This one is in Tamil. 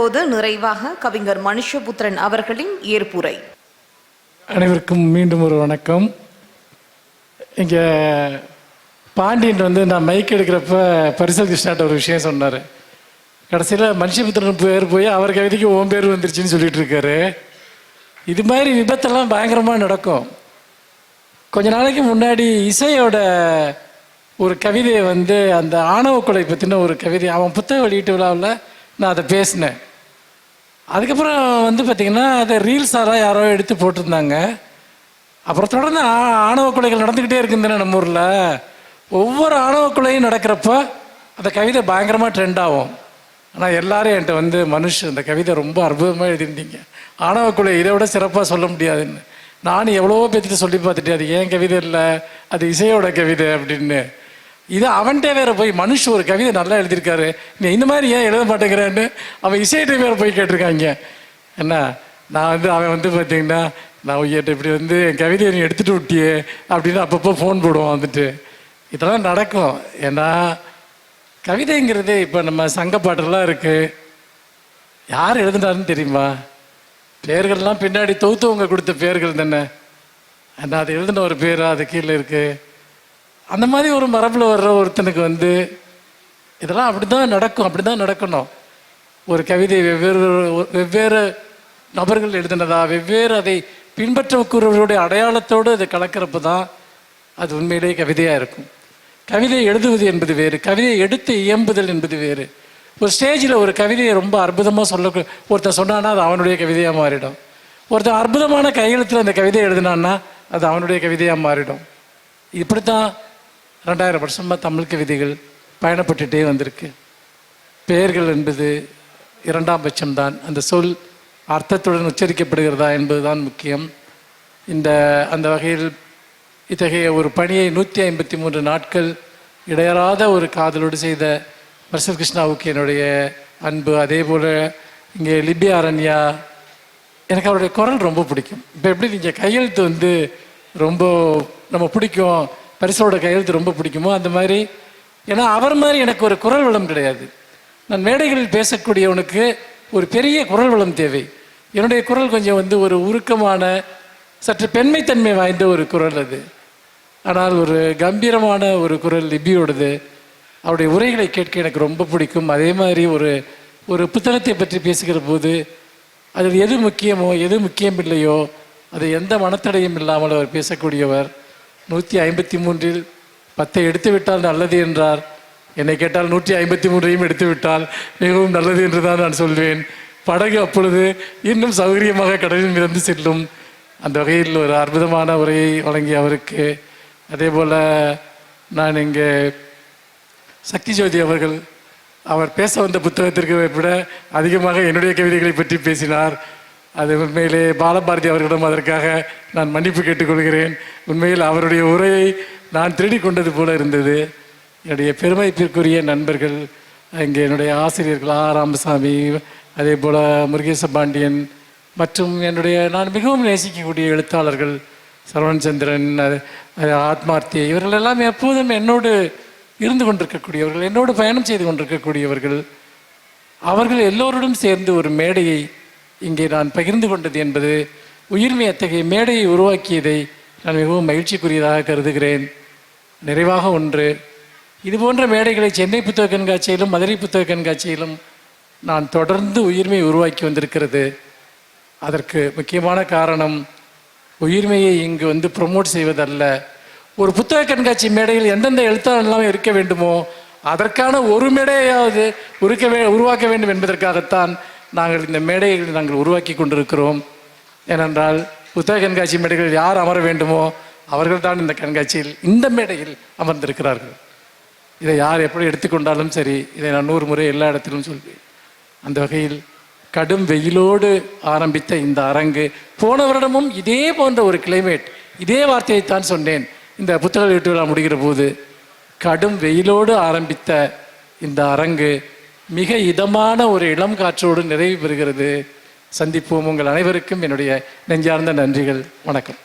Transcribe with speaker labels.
Speaker 1: இப்போது நிறைவாக கவிஞர் மனுஷபுத்திரன் அவர்களின் ஏற்புரை.
Speaker 2: அனைவருக்கும் மீண்டும் ஒரு வணக்கம். இங்கே பாண்டியன் நான் மைக் எடுக்கிறப்ப பரிசல் கிருஷ்ணாட்ட ஒரு விஷயம் சொன்னார். கடைசியில் மனுஷபுத்திரன் பேர் போய் அவர் கவிதைக்கு ஓம் பேர் வந்துருச்சுன்னு சொல்லிட்டு இருக்காரு. இது மாதிரி விபத்தெல்லாம் பயங்கரமாக நடக்கும். கொஞ்ச நாளைக்கு முன்னாடி இசையோட ஒரு கவிதையை அந்த ஆணவ கொலை பற்றின ஒரு கவிதை அவன் புத்தக வெளியீட்டு விழாவில் நான் அதை பேசினேன். அதுக்கப்புறம் பார்த்திங்கன்னா அதை ரீல்ஸாராக யாரோ எடுத்து போட்டிருந்தாங்க. அப்புறம் தொடர்ந்து ஆணவ கொலைகள் நடந்துக்கிட்டே இருக்குதுன்னு நம்ம ஊரில். ஒவ்வொரு ஆணவ கொலையும் நடக்கிறப்ப அந்த கவிதை பயங்கரமாக ட்ரெண்ட் ஆகும். ஆனால் எல்லாரும் என்கிட்ட அந்த கவிதை ரொம்ப அற்புதமாக எழுதிருந்தீங்க, ஆணவ கொலை இதை விட சிறப்பாக சொல்ல முடியாதுன்னு. நானும் எவ்வளவோ பேர்த்துட்டு சொல்லி பார்த்துட்டு அது ஏன் கவிதை இல்லை, அது இசையோட கவிதை அப்படின்னு. இது அவன்கிட்ட வேற போய் ஒரு கவிதை நல்லா எழுதியிருக்காரு, நீ இந்த மாதிரி ஏன் எழுத மாட்டேங்கிறேன்னு அவன் இசையிட்ட வேற போய் கேட்டிருக்காங்க. என்ன நான் அவன் பார்த்தீங்கன்னா நான் உய்யிட்ட இப்படி என் கவிதையை நீ எடுத்துகிட்டு விட்டியே அப்படின்னு அப்பப்போ ஃபோன் போடுவான். இதெல்லாம் நடக்கும். ஏன்னா கவிதைங்கிறது இப்போ நம்ம சங்க பாட்டெல்லாம் இருக்குது, யார் எழுதுனாருன்னு தெரியுமா? பேர்கள்லாம் பின்னாடி தொகுத்தவங்க கொடுத்த பேர்கள் தானே. அந்த அது எழுதின ஒரு பேர் அது கீழே இருக்குது. அந்த மாதிரி ஒரு மரபில் வர்ற ஒருத்தனுக்கு இதெல்லாம் அப்படி தான் நடக்கும், அப்படி தான் நடக்கணும். ஒரு கவிதை வெவ்வேறு நபர்கள் எழுதினதா, வெவ்வேறு அதை பின்பற்றக்கூடியவர்களுடைய அடையாளத்தோடு அதை கலக்கிறப்ப தான் அது உண்மையிலேயே கவிதையாக இருக்கும். கவிதையை எழுதுவது என்பது வேறு, கவிதையை எடுத்து இயம்புதல் என்பது வேறு. ஒரு ஸ்டேஜில் ஒரு கவிதையை ரொம்ப அற்புதமாக ஒருத்தர் சொன்னான்னா அது அவனுடைய கவிதையாக மாறிடும். ஒருத்தர் அற்புதமான கையெழுத்தில் அந்த கவிதையை எழுதினான்னா அது அவனுடைய கவிதையாக மாறிடும். இப்படித்தான் 2000 வருஷமாக தமிழ் கவிதைகள் பயணப்பட்டுகிட்டே வந்திருக்கு. பெயர்கள் என்பது 2ஆம் பட்சம்தான். அந்த சொல் அர்த்தத்துடன் உச்சரிக்கப்படுகிறதா என்பதுதான் முக்கியம். அந்த வகையில் இத்தகைய ஒரு பணியை 153 நாட்கள் இடையறாத ஒரு காதலோடு செய்த பரிசல் கிருஷ்ணாவுக்கு என்னுடைய அன்பு. அதே போல் இங்கே லிபியா அரண்யா, எனக்கு அவருடைய குரல் ரொம்ப பிடிக்கும். இப்போ எப்படி நீங்கள் கையெழுத்து ரொம்ப நம்ம பிடிக்கும், பரிசலோட கையெழுத்து ரொம்ப பிடிக்குமோ அந்த மாதிரி. ஏன்னா அவர் மாதிரி எனக்கு ஒரு குரல் வளம் கிடையாது. நான் மேடைகளில் பேசக்கூடியவனுக்கு ஒரு பெரிய குரல் வளம் தேவை. என்னுடைய குரல் கொஞ்சம் ஒரு உருக்கமான சற்று பெண்மைத்தன்மை வாய்ந்த ஒரு குரல் அது. ஆனால் ஒரு கம்பீரமான ஒரு குரல் லிபியோடது. அவருடைய உரைகளை கேட்க எனக்கு ரொம்ப பிடிக்கும். அதே மாதிரி ஒரு புத்தகத்தை பற்றி பேசுகிற போது அதில் எது முக்கியமோ எது முக்கியம் இல்லையோ அது எந்த மனத்தடையும் இல்லாமல் அவர் பேசக்கூடியவர். 153இல் 10 எடுத்து விட்டால் நல்லது என்றார். என்னை கேட்டால் 153ஐயும் எடுத்து விட்டால் மிகவும் நல்லது என்று தான் நான் சொல்வேன். படகு அப்பொழுது இன்னும் சௌகரியமாக கடலில் மிதந்து செல்லும். அந்த வகையில் ஒரு அற்புதமான உரையை வழங்கிய அவருக்கு, அதே போல் நான் இங்கே சக்தி ஜோதி அவர்கள் அவர் பேச வந்த புத்தகத்திற்கு விட அதிகமாக என்னுடைய கவிதைகளை பற்றி பேசினார். அது உண்மையிலே பாலபாரதி அவர்களிடம் அதற்காக நான் மன்னிப்பு கேட்டுக்கொள்கிறேன். உண்மையில் அவருடைய உரையை நான் திருடி கொண்டது போல இருந்தது. என்னுடைய பெருமைப்பிற்குரிய நண்பர்கள், இங்கே என்னுடைய ஆசிரியர்கள் ராமசாமி, அதே போல் முருகேச பாண்டியன் மற்றும் நான் மிகவும் நேசிக்கக்கூடிய எழுத்தாளர்கள் சரவணன் சந்திரன், ஆத்மார்த்தி, இவர்கள் எல்லாம் எப்போதும் என்னோடு இருந்து கொண்டிருக்கக்கூடியவர்கள், என்னோடு பயணம் செய்து கொண்டிருக்கக்கூடியவர்கள். அவர்கள் எல்லோருடன் சேர்ந்து ஒரு மேடையை இங்கே நான் பகிர்ந்து கொண்டது என்பது உயிர்மை அத்தகைய மேடையை உருவாக்கியதை நான் மிகவும் மகிழ்ச்சிக்குரியதாக கருதுகிறேன். நிறைவாக ஒன்று, இதுபோன்ற மேடைகளை சென்னை புத்தக கண்காட்சியிலும் மதுரை புத்தக கண்காட்சியிலும் நான் தொடர்ந்து உயிர்மை உருவாக்கி வந்திருக்கிறது. அதற்கு முக்கியமான காரணம் உயிர்மையை இங்கு ப்ரொமோட் செய்வதல்ல. ஒரு புத்தக கண்காட்சி மேடையில் எந்தெந்த எழுத்தாளர்களெல்லாம் இருக்க வேண்டுமோ அதற்கான ஒரு மேடையாவது உருவாக்க வேண்டும் என்பதற்காகத்தான் நாங்கள் இந்த மேடைகளை நாங்கள் உருவாக்கி கொண்டிருக்கிறோம். ஏனென்றால் புத்தக கண்காட்சி மேடைகளில் யார் அமர வேண்டுமோ அவர்கள் தான் இந்த கண்காட்சியில் இந்த மேடையில் அமர்ந்திருக்கிறார்கள். இதை யார் எப்படி எடுத்துக்கொண்டாலும் சரி, இதை நான் 100 முறை எல்லா இடத்திலும் சொல்வேன். அந்த வகையில் கடும் வெயிலோடு ஆரம்பித்த இந்த அரங்கு, போன வருடமும் இதே போன்ற ஒரு கிளைமேட், இதே வார்த்தையைத்தான் சொன்னேன். இந்த புத்தக வெளியீட்டு விழா முடிகிற போது கடும் வெயிலோடு ஆரம்பித்த இந்த அரங்கு மிக இதமான ஒரு இளம் காற்றோடு நிறைவு பெறுகிறது. சந்திப்போம். உங்கள் அனைவருக்கும் என்னுடைய நெஞ்சார்ந்த நன்றிகள். வணக்கம்.